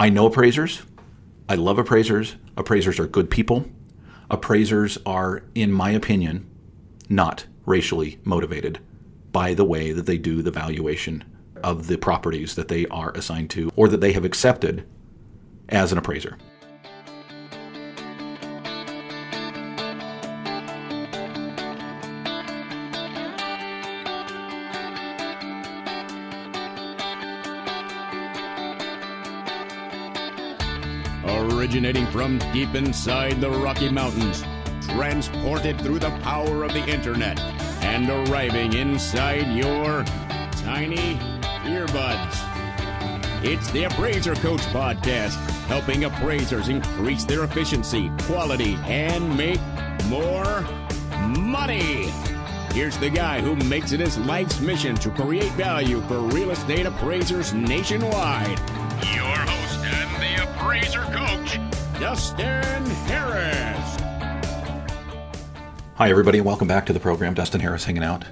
I know appraisers. I love appraisers. Appraisers are good people. Appraisers are, in my opinion, not racially motivated by the way that they do the valuation of the properties that they are assigned to or that they have accepted as an appraiser. Originating from deep inside the Rocky Mountains, transported through the power of the internet, and arriving inside your tiny earbuds. It's the Appraiser Coach Podcast, helping appraisers increase their efficiency, quality, and make more money. Here's the guy who makes it his life's mission to create value for real estate appraisers nationwide. Your host and the Appraiser Coach, Dustin Harris. Hi, everybody, and welcome back to the program. Dustin Harris hanging out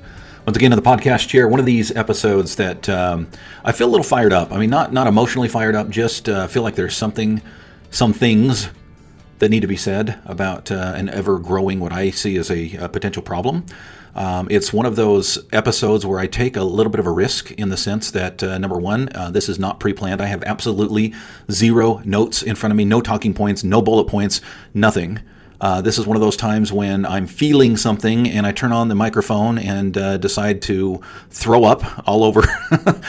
once again in the podcast chair. One of these episodes that I feel a little fired up. I mean, not emotionally fired up, just feel like there's some things that need to be said about an ever-growing, what I see as a potential problem. It's one of those episodes where I take a little bit of a risk in the sense that, number one, this is not pre-planned. I have absolutely zero notes in front of me, no talking points, no bullet points, nothing. This is one of those times when I'm feeling something and I turn on the microphone and decide to throw up all over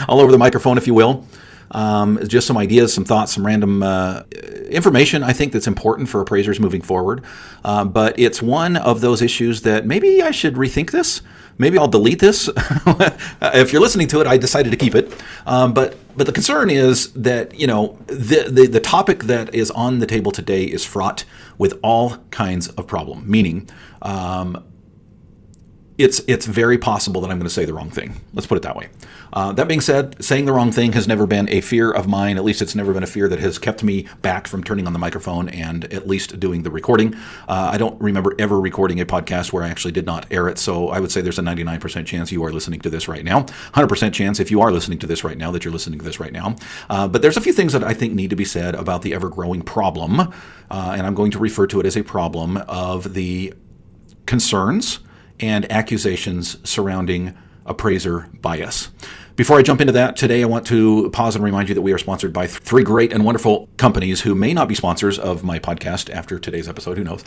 all over the microphone, if you will. Just some ideas, some thoughts, some random information I think that's important for appraisers moving forward. But it's one of those issues that maybe I should rethink this. Maybe I'll delete this. If you're listening to it, I decided to keep it. But the concern is that, you know, the topic that is on the table today is fraught with all kinds of problem, meaning it's very possible that I'm going to say the wrong thing. Let's put it that way. That being said, saying the wrong thing has never been a fear of mine. At least it's never been a fear that has kept me back from turning on the microphone and at least doing the recording. I don't remember ever recording a podcast where I actually did not air it. So I would say there's a 99% chance you are listening to this right now. 100% chance if you are listening to this right now that you're listening to this right now. But there's a few things that I think need to be said about the ever-growing problem. And I'm going to refer to it as a problem of the concerns and accusations surrounding appraiser bias. Before I jump into that, today I want to pause and remind you that we are sponsored by three great and wonderful companies who may not be sponsors of my podcast after today's episode. Who knows?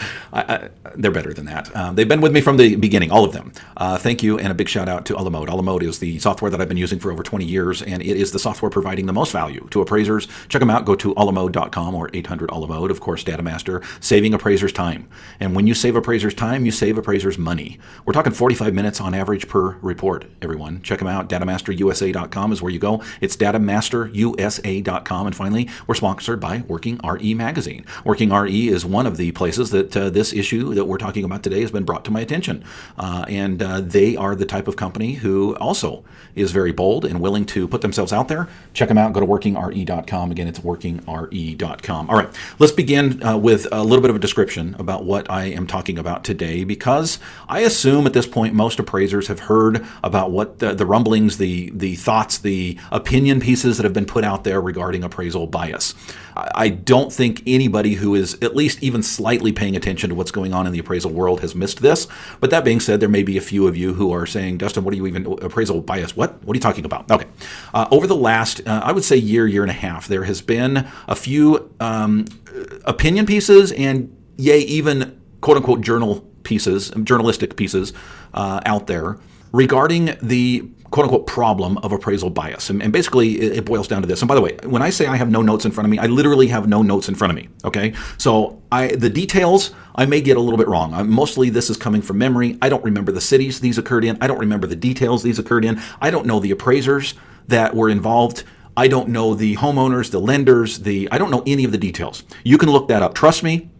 They're better than that. They've been with me from the beginning, all of them. Thank you, and a big shout out to Alamode. Alamode is the software that I've been using for over 20 years, and it is the software providing the most value to appraisers. Check them out. Go to alamode.com or 800-ALAMODE. Of course, DataMaster, saving appraisers time. And when you save appraisers time, you save appraisers money. We're talking 45 minutes on average per report, everyone. Check them out. DataMasterUSA.com is where you go. It's datamasterusa.com. And finally, we're sponsored by Working RE Magazine. Working RE is one of the places that this issue that we're talking about today has been brought to my attention. And they are the type of company who also is very bold and willing to put themselves out there. Check them out. Go to workingre.com. Again, it's workingre.com. All right, let's begin with a little bit of a description about what I am talking about today, because I assume at this point most appraisers have heard about what the rumblings, the thoughts, the opinion pieces that have been put out there regarding appraisal bias. I don't think anybody who is at least even slightly paying attention to what's going on in the appraisal world has missed this. But that being said, there may be a few of you who are saying, Dustin, what are you even, appraisal bias? What are you talking about? Okay. Over the last, I would say year and a half, there has been a few opinion pieces and even quote unquote journalistic pieces out there regarding the quote-unquote problem of appraisal bias. And basically, it boils down to this. And by the way, when I say I have no notes in front of me, I literally have no notes in front of me, okay? So the details, I may get a little bit wrong. Mostly this is coming from memory. I don't remember the cities these occurred in. I don't remember the details these occurred in. I don't know the appraisers that were involved. I don't know the homeowners, the lenders, I don't know any of the details. You can look that up. Trust me,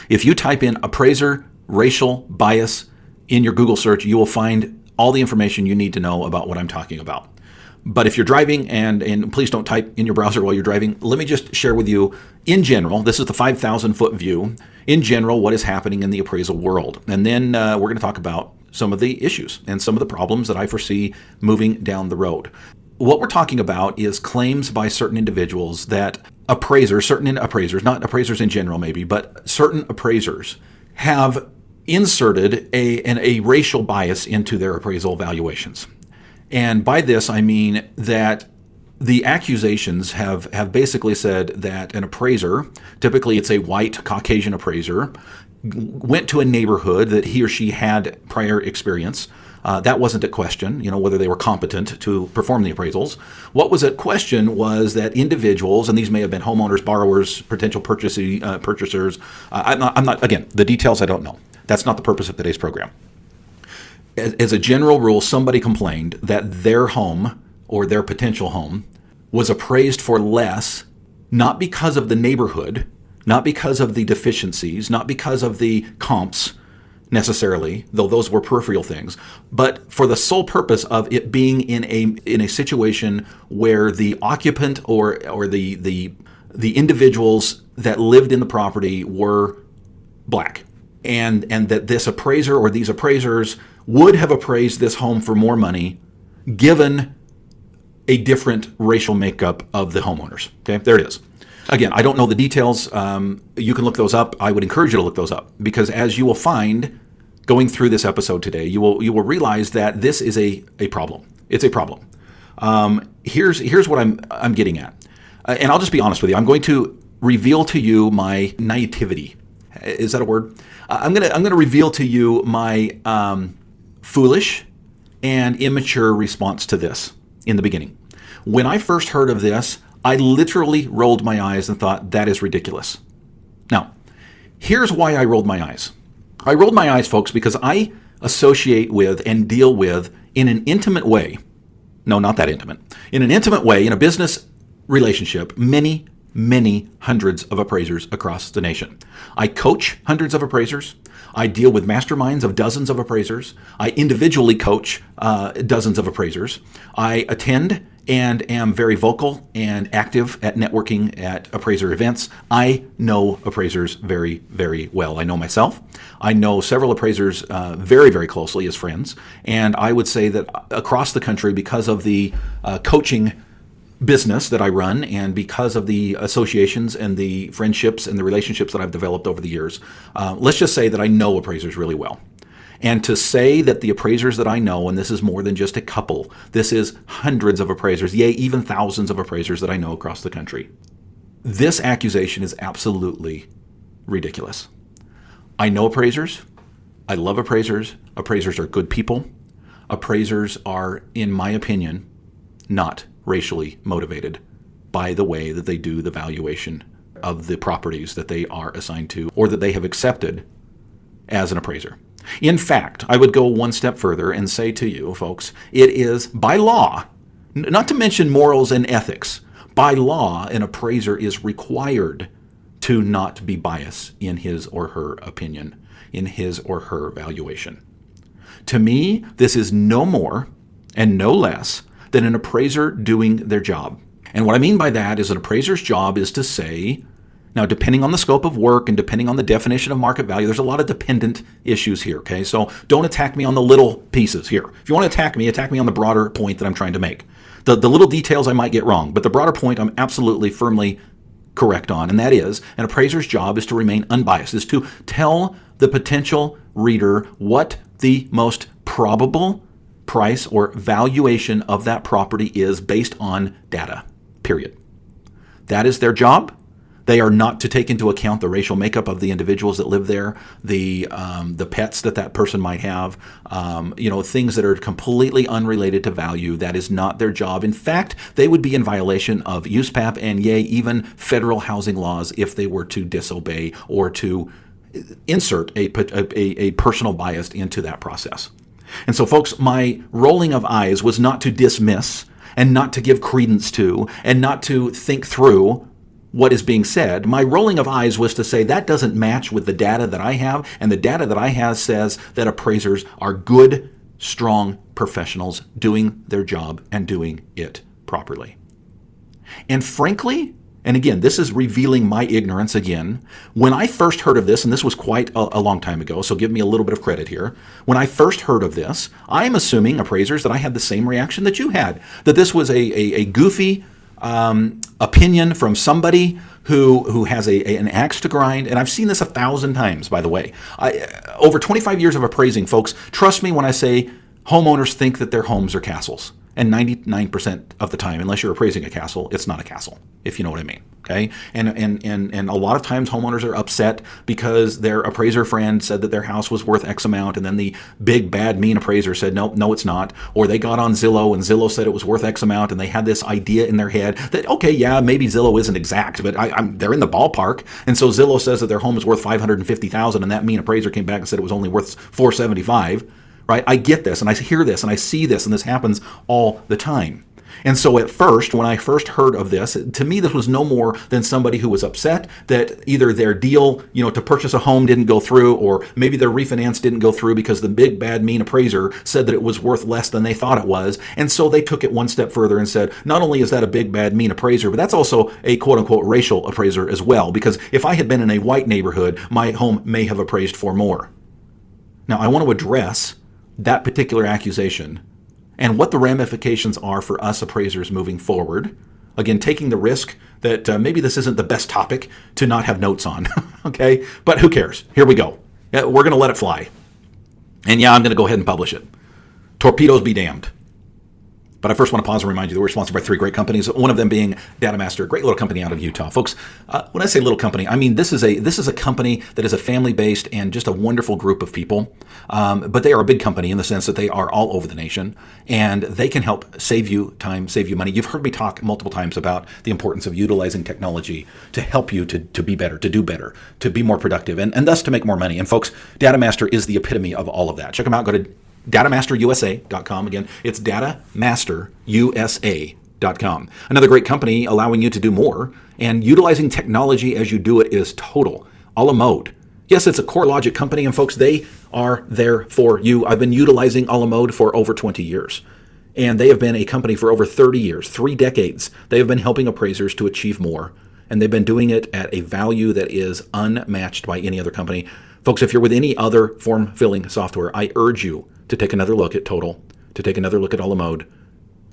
if you type in appraiser racial bias in your Google search, you will find all the information you need to know about what I'm talking about. But if you're driving, and please don't type in your browser while you're driving, let me just share with you, in general, this is the 5,000-foot view, in general, what is happening in the appraisal world. And then we're going to talk about some of the issues and some of the problems that I foresee moving down the road. What we're talking about is claims by certain individuals that appraisers, certain appraisers, not appraisers in general maybe, but certain appraisers have inserted a racial bias into their appraisal valuations. And by this, I mean that the accusations have basically said that an appraiser, typically it's a white Caucasian appraiser, went to a neighborhood that he or she had prior experience. That wasn't at question, whether they were competent to perform the appraisals. What was at question was that individuals, and these may have been homeowners, borrowers, potential purchasers. I'm not, again, the details I don't know. That's not the purpose of today's program. As a general rule, somebody complained that their home or their potential home was appraised for less, not because of the neighborhood, not because of the deficiencies, not because of the comps necessarily, though those were peripheral things, but for the sole purpose of it being in a situation where the occupant or the individuals that lived in the property were black, and that this appraiser or these appraisers would have appraised this home for more money given a different racial makeup of the homeowners. Okay, there it is. Again, I don't know the details. You can look those up. I would encourage you to look those up, because as you will find going through this episode today, you will realize that this is a problem. It's a problem. Here's what I'm getting at, and I'll just be honest with you. I'm going to reveal to you my naivety. Is that a word? I'm gonna reveal to you my foolish and immature response to this in the beginning. When I first heard of this, I literally rolled my eyes and thought, that is ridiculous. Now, here's why I rolled my eyes. I rolled my eyes, folks, because I associate with and deal with, in an intimate way, no, not that intimate, in an intimate way, in a business relationship, many hundreds of appraisers across the nation. I coach hundreds of appraisers. I deal with masterminds of dozens of appraisers. I individually coach dozens of appraisers. I attend and am very vocal and active at networking at appraiser events. I know appraisers very, very well. I know myself. I know several appraisers very, very closely as friends. And I would say that across the country, because of the coaching business that I run, and because of the associations and the friendships and the relationships that I've developed over the years, let's just say that I know appraisers really well. And to say that the appraisers that I know, and this is more than just a couple, this is hundreds of appraisers, yea, even thousands of appraisers that I know across the country, this accusation is absolutely ridiculous. I know appraisers. I love appraisers. Appraisers are good people. Appraisers are, in my opinion, not racially motivated by the way that they do the valuation of the properties that they are assigned to or that they have accepted as an appraiser. In fact, I would go one step further and say to you, folks, it is by law, not to mention morals and ethics, by law, an appraiser is required to not be biased in his or her opinion, in his or her valuation. To me, this is no more and no less than an appraiser doing their job. And what I mean by that is an appraiser's job is to say, now depending on the scope of work and depending on the definition of market value, there's a lot of dependent issues here, okay? So don't attack me on the little pieces here. If you want to attack me on the broader point that I'm trying to make. The little details I might get wrong, but the broader point I'm absolutely firmly correct on, and that is an appraiser's job is to remain unbiased, is to tell the potential reader what the most probable price or valuation of that property is based on data, period. That is their job. They are not to take into account the racial makeup of the individuals that live there, the pets that person might have, things that are completely unrelated to value. That is not their job. In fact, they would be in violation of USPAP and, yea, even federal housing laws if they were to disobey or to insert a personal bias into that process. And so, folks, my rolling of eyes was not to dismiss and not to give credence to and not to think through what is being said. My rolling of eyes was to say that doesn't match with the data that I have, and the data that I have says that appraisers are good, strong professionals doing their job and doing it properly. And frankly, and again, this is revealing my ignorance again, when I first heard of this, and this was quite a long time ago, so give me a little bit of credit here. When I first heard of this, I'm assuming, appraisers, that I had the same reaction that you had, that this was a goofy opinion from somebody who has an axe to grind, and I've seen this 1,000 times, by the way. Over 25 years of appraising, folks, trust me when I say homeowners think that their homes are castles. And 99% of the time, unless you're appraising a castle, it's not a castle, if you know what I mean. Okay? And a lot of times homeowners are upset because their appraiser friend said that their house was worth X amount, and then the big, bad, mean appraiser said, no, it's not. Or they got on Zillow, and Zillow said it was worth X amount, and they had this idea in their head that, okay, yeah, maybe Zillow isn't exact, but they're in the ballpark. And so Zillow says that their home is worth $550,000, and that mean appraiser came back and said it was only worth $475,000. Right? I get this, and I hear this, and I see this, and this happens all the time. And so at first, when I first heard of this, to me, this was no more than somebody who was upset that either their deal, to purchase a home didn't go through, or maybe their refinance didn't go through because the big, bad, mean appraiser said that it was worth less than they thought it was. And so they took it one step further and said, not only is that a big, bad, mean appraiser, but that's also a quote-unquote racial appraiser as well, because if I had been in a white neighborhood, my home may have appraised for more. Now, I want to address that particular accusation and what the ramifications are for us appraisers moving forward. Again, taking the risk that maybe this isn't the best topic to not have notes on, okay? But who cares? Here we go. We're going to let it fly. And yeah, I'm going to go ahead and publish it. Torpedoes be damned. But I first want to pause and remind you that we're sponsored by 3 great companies, one of them being DataMaster, a great little company out of Utah. Folks, when I say little company, I mean this is a company that is a family-based and just a wonderful group of people. But they are a big company in the sense that they are all over the nation, and they can help save you time, save you money. You've heard me talk multiple times about the importance of utilizing technology to help you to be better, to do better, to be more productive, and thus to make more money. And folks, DataMaster is the epitome of all of that. Check them out. Go to datamasterusa.com. Again, it's datamasterusa.com. Another great company allowing you to do more and utilizing technology as you do it is Total, a la mode. Yes, it's a CoreLogic company, and folks, they are there for you. I've been utilizing a la mode for over 20 years, and they have been a company for over 30 years, 3 decades. They have been helping appraisers to achieve more, and they've been doing it at a value that is unmatched by any other company. Folks, if you're with any other form-filling software, I urge you to take another look at Total, to take another look at a la mode.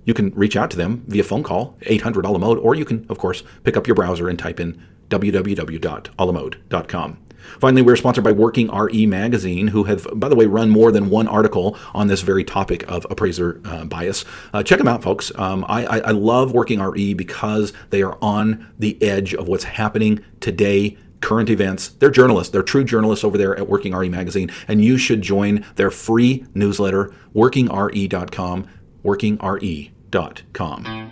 You can reach out to them via phone call, 800 a la mode, or you can, of course, pick up your browser and type in www.alamode.com. Finally, we're sponsored by Working RE Magazine, who have, by the way, run more than one article on this very topic of appraiser bias. Check them out, folks. I love Working RE because they are on the edge of what's happening today, current events. They're journalists. They're true journalists over there at Working RE Magazine, and you should join their free newsletter, workingre.com, workingre.com.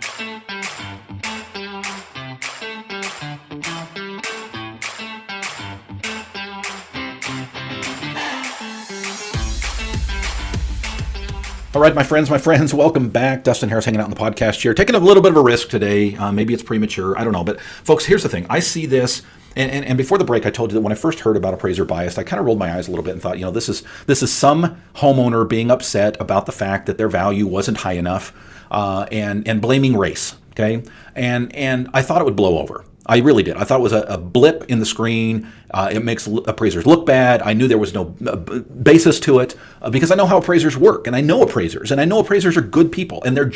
All right, my friends, welcome back. Dustin Harris hanging out in the podcast chair, taking a little bit of a risk today. Maybe it's premature. I don't know. But folks, here's the thing. I see this, and before the break, I told you that when I first heard about appraiser bias, I kind of rolled my eyes a little bit and thought, this is some homeowner being upset about the fact that their value wasn't high enough, and blaming race. Okay, and I thought it would blow over. I really did. I thought it was a blip in the screen. It makes appraisers look bad. I knew there was no basis to it because I know how appraisers work, and I know appraisers are good people, and their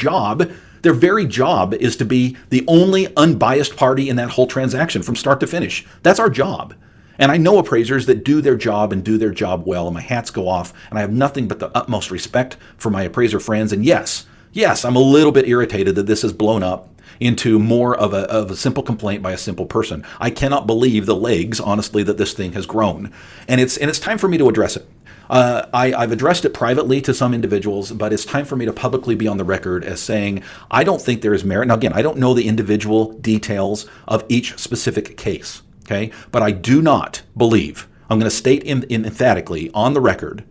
very job is to be the only unbiased party in that whole transaction from start to finish. That's our job. And I know appraisers that do their job and do their job well, and my hats go off, and I have nothing but the utmost respect for my appraiser friends. And yes, I'm a little bit irritated that this has blown up into more of a simple complaint by a simple person. I cannot believe the legs, honestly, that this thing has grown. And it's time for me to address it. I've addressed it privately to some individuals, but it's time for me to publicly be on the record as saying, I don't think there is merit. Now, again, I don't know the individual details of each specific case, okay? But I do not believe, I'm going to state emphatically on the record,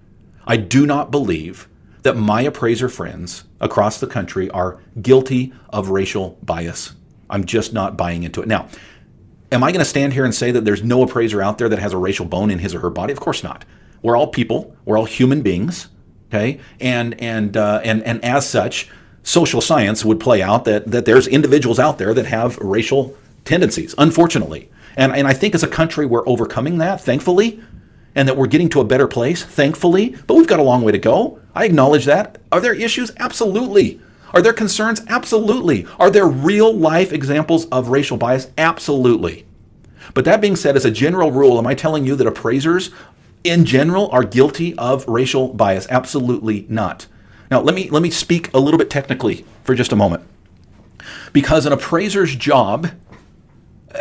I do not believe that my appraiser friends across the country are guilty of racial bias. I'm just not buying into it. Now, am I going to stand here and say that there's no appraiser out there that has a racial bone in his or her body? Of course not. We're all people. We're all human beings. Okay, and as such, social science would play out that there's individuals out there that have racial tendencies, unfortunately. And I think as a country we're overcoming that, thankfully, and that we're getting to a better place, thankfully, but we've got a long way to go. I acknowledge that. Are there issues? Absolutely. Are there concerns? Absolutely. Are there real life examples of racial bias? Absolutely. But that being said, as a general rule, am I telling you that appraisers in general are guilty of racial bias? Absolutely not. Now, let me speak a little bit technically for just a moment. Because an appraiser's job,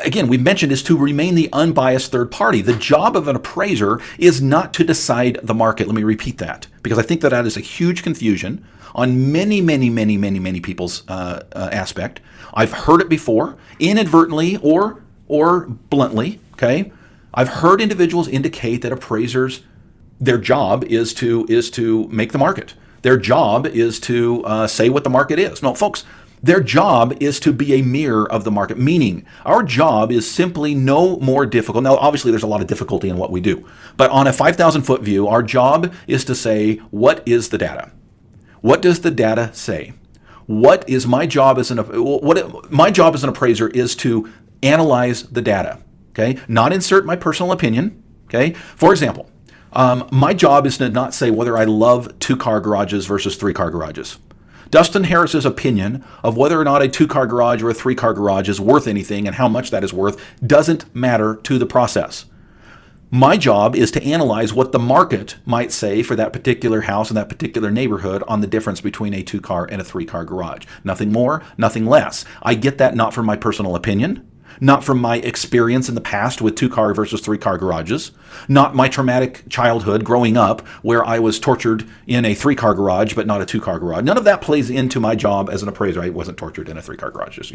again, we've mentioned, is to remain the unbiased third party. The job of an appraiser is not to decide the market. Let me repeat that, because I think that is a huge confusion on many people's aspect. I've heard it before, inadvertently or bluntly, okay? I've heard individuals indicate that appraisers, their job is to make the market. Their job is to say what the market is. No, folks, their job is to be a mirror of the market, meaning our job is simply no more difficult. Now, obviously, there's a lot of difficulty in what we do, but on a 5,000-foot view, our job is to say, what is the data? What does the data say? What is my job as my job as an appraiser is to analyze the data, okay? Not insert my personal opinion, okay? For example, my job is to not say whether I love 2-car garages versus 3-car garages. Dustin Harris's opinion of whether or not a 2-car garage or a 3-car garage is worth anything and how much that is worth doesn't matter to the process. My job is to analyze what the market might say for that particular house in that particular neighborhood on the difference between a 2-car and a 3-car garage. Nothing more, nothing less. I get that not from my personal opinion, not from my experience in the past with 2-car versus 3-car garages, not my traumatic childhood growing up where I was tortured in a 3-car garage but not a 2-car garage. None of that plays into my job as an appraiser. I wasn't tortured in a 3-car garage, just,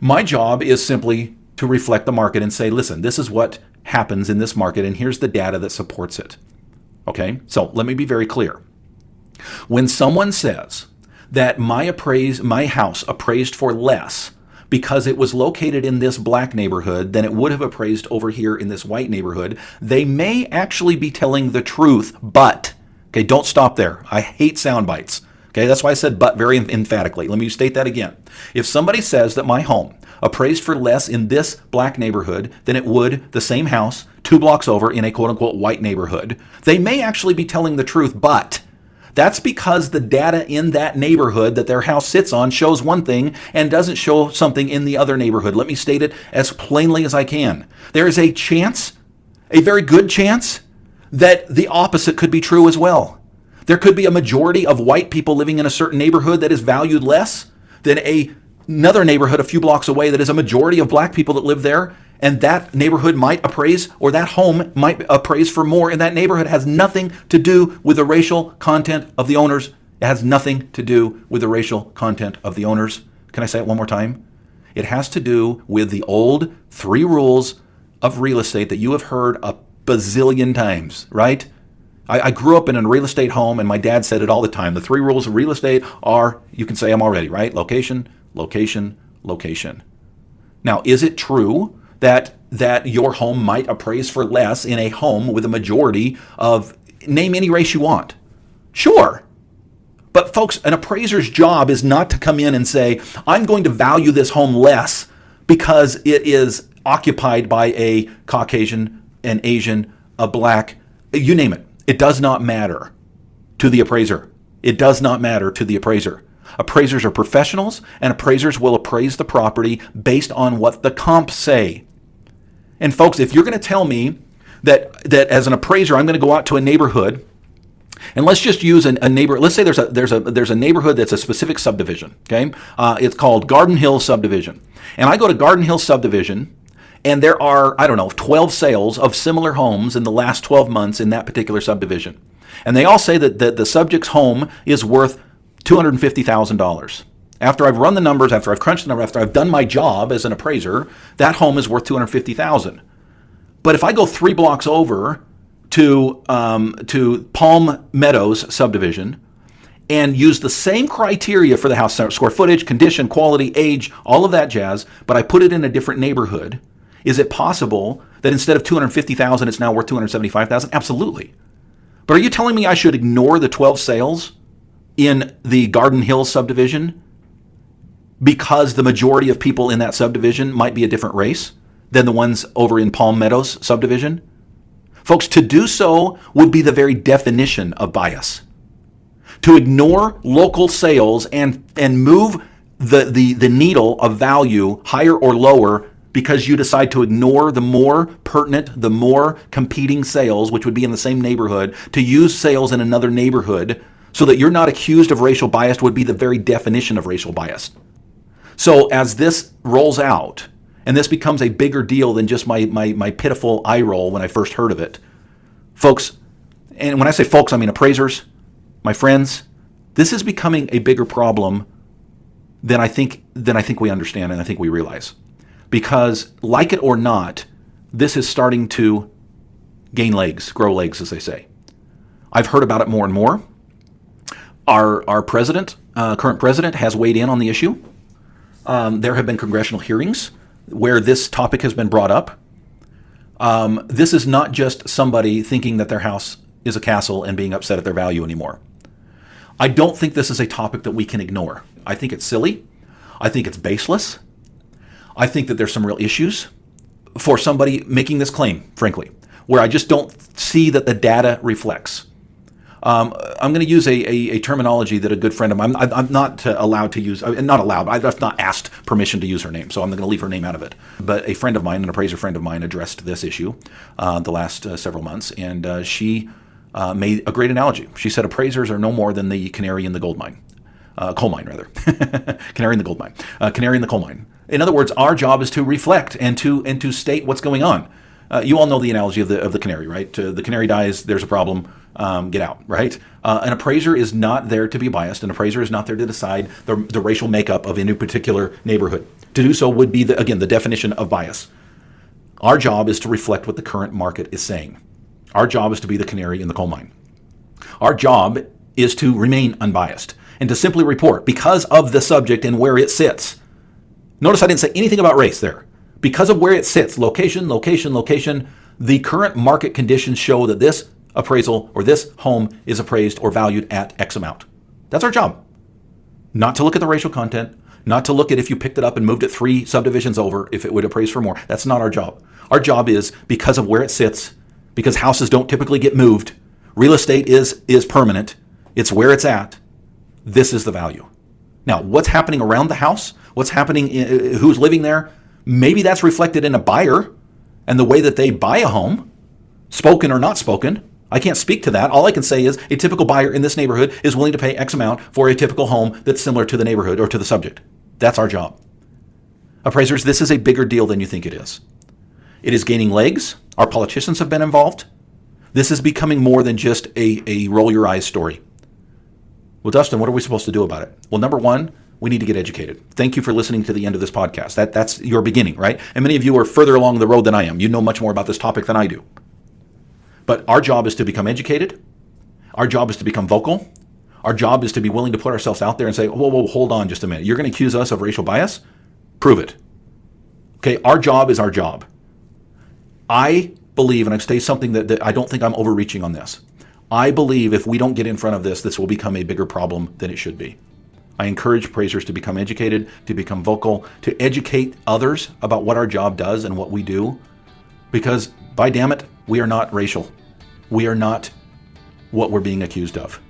My job is simply to reflect the market and say, listen, this is what happens in this market and here's the data that supports it. Okay, so let me be very clear. When someone says that my house appraised for less because it was located in this black neighborhood than it would have appraised over here in this white neighborhood, they may actually be telling the truth, but, okay, don't stop there. I hate sound bites. Okay, that's why I said but very emphatically. Let me state that again. If somebody says that my home appraised for less in this black neighborhood than it would the same house 2 blocks over in a quote-unquote white neighborhood, they may actually be telling the truth, but that's because the data in that neighborhood that their house sits on shows one thing and doesn't show something in the other neighborhood. Let me state it as plainly as I can. There is a chance, a very good chance, that the opposite could be true as well. There could be a majority of white people living in a certain neighborhood that is valued less than another neighborhood a few blocks away that is a majority of black people that live there, and that neighborhood might appraise, or that home might appraise for more in that neighborhood. It has nothing to do with the racial content of the owners. It has nothing to do with the racial content of the owners. Can I say it one more time? It has to do with the old 3 rules of real estate that you have heard a bazillion times, right? I grew up in a real estate home, and my dad said it all the time. The 3 rules of real estate are, you can say them already, right? Location, location, location. Now, is it true that your home might appraise for less in a home with a majority of, name any race you want? Sure. But folks, an appraiser's job is not to come in and say, I'm going to value this home less because it is occupied by a Caucasian, an Asian, a black, you name it. It does not matter to the appraiser. It does not matter to the appraiser. Appraisers are professionals, and appraisers will appraise the property based on what the comps say. And folks, if you're going to tell me that as an appraiser, I'm going to go out to a neighborhood, and let's just use a neighbor. Let's say there's a neighborhood that's a specific subdivision. Okay, it's called Garden Hill Subdivision, and I go to Garden Hill Subdivision, and there are 12 sales of similar homes in the last 12 months in that particular subdivision, and they all say that the subject's home is worth $250,000. After I've run the numbers, after I've crunched the numbers, after I've done my job as an appraiser, that home is worth $250,000. But if I go 3 blocks over to Palm Meadows subdivision and use the same criteria for the house, square footage, condition, quality, age, all of that jazz, but I put it in a different neighborhood, is it possible that instead of $250,000, it's now worth $275,000? Absolutely. But are you telling me I should ignore the 12 sales in the Garden Hill subdivision because the majority of people in that subdivision might be a different race than the ones over in Palm Meadows subdivision? Folks, to do so would be the very definition of bias. To ignore local sales and move the needle of value higher or lower because you decide to ignore the more pertinent, the more competing sales, which would be in the same neighborhood, to use sales in another neighborhood so that you're not accused of racial bias would be the very definition of racial bias. So as this rolls out, and this becomes a bigger deal than just my pitiful eye roll when I first heard of it, folks, and when I say folks, I mean appraisers, my friends, this is becoming a bigger problem than I think we understand and I think we realize. Because, like it or not, this is starting to gain legs, grow legs, as they say. I've heard about it more and more. Our president, current president, has weighed in on the issue. There have been congressional hearings where this topic has been brought up. This is not just somebody thinking that their house is a castle and being upset at their value anymore. I don't think this is a topic that we can ignore. I think it's silly. I think it's baseless. I think that there's some real issues for somebody making this claim, frankly, where I just don't see that the data reflects. I'm going to use a terminology that a good friend of mine, I'm not allowed to use, not allowed, I've not asked permission to use her name, so I'm going to leave her name out of it. But a friend of mine, an appraiser friend of mine, addressed this issue the last several months, and she made a great analogy. She said appraisers are no more than the canary in the gold mine. Coal mine, rather. Canary in the gold mine. Canary in the coal mine. In other words, our job is to reflect and to state what's going on. You all know the analogy of the canary, right? The canary dies, there's a problem, get out, right? An appraiser is not there to be biased. An appraiser is not there to decide the racial makeup of any particular neighborhood. To do so would be, the definition of bias. Our job is to reflect what the current market is saying. Our job is to be the canary in the coal mine. Our job is to remain unbiased and to simply report because of the subject and where it sits. Notice I didn't say anything about race there. Because of where it sits, location, the current market conditions show that this appraisal or this home is appraised or valued at X amount. That's our job. Not to look at the racial content, not to look at if you picked it up and moved it 3 subdivisions over, if it would appraise for more. That's not our job. Our job is because of where it sits, because houses don't typically get moved, real estate is permanent, it's where it's at, this is the value. Now, what's happening around the house? What's happening, who's living there? Maybe that's reflected in a buyer and the way that they buy a home, spoken or not spoken. I can't speak to that. All I can say is a typical buyer in this neighborhood is willing to pay X amount for a typical home that's similar to the neighborhood or to the subject. That's our job. Appraisers, this is a bigger deal than you think it is. It is gaining legs. Our politicians have been involved. This is becoming more than just a roll your eyes story. Well, Dustin, what are we supposed to do about it? Well, number one, we need to get educated. Thank you for listening to the end of this podcast. That's your beginning, right? And many of you are further along the road than I am. You know much more about this topic than I do. But our job is to become educated. Our job is to become vocal. Our job is to be willing to put ourselves out there and say, whoa, hold on just a minute. You're going to accuse us of racial bias? Prove it. Okay, our job is our job. I believe, and I've stated something that I don't think I'm overreaching on this. I believe if we don't get in front of this, this will become a bigger problem than it should be. I encourage appraisers to become educated, to become vocal, to educate others about what our job does and what we do. Because, by damn it, we are not racial. We are not what we're being accused of.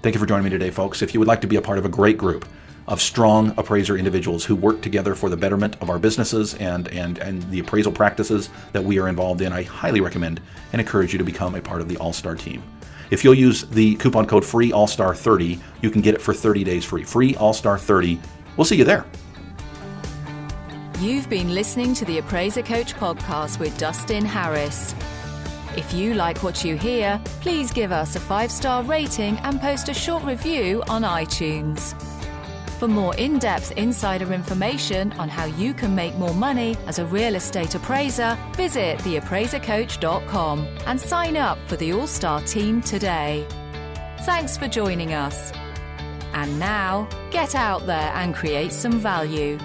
Thank you for joining me today, folks. If you would like to be a part of a great group of strong appraiser individuals who work together for the betterment of our businesses and the appraisal practices that we are involved in, I highly recommend and encourage you to become a part of the All-Star team. If you'll use the coupon code FREEALLSTAR30, you can get it for 30 days free. FREEALLSTAR30. We'll see you there. You've been listening to the Appraiser Coach podcast with Dustin Harris. If you like what you hear, please give us a 5-star rating and post a short review on iTunes. For more in-depth insider information on how you can make more money as a real estate appraiser, visit theappraisercoach.com and sign up for the All-Star team today. Thanks for joining us. And now, get out there and create some value.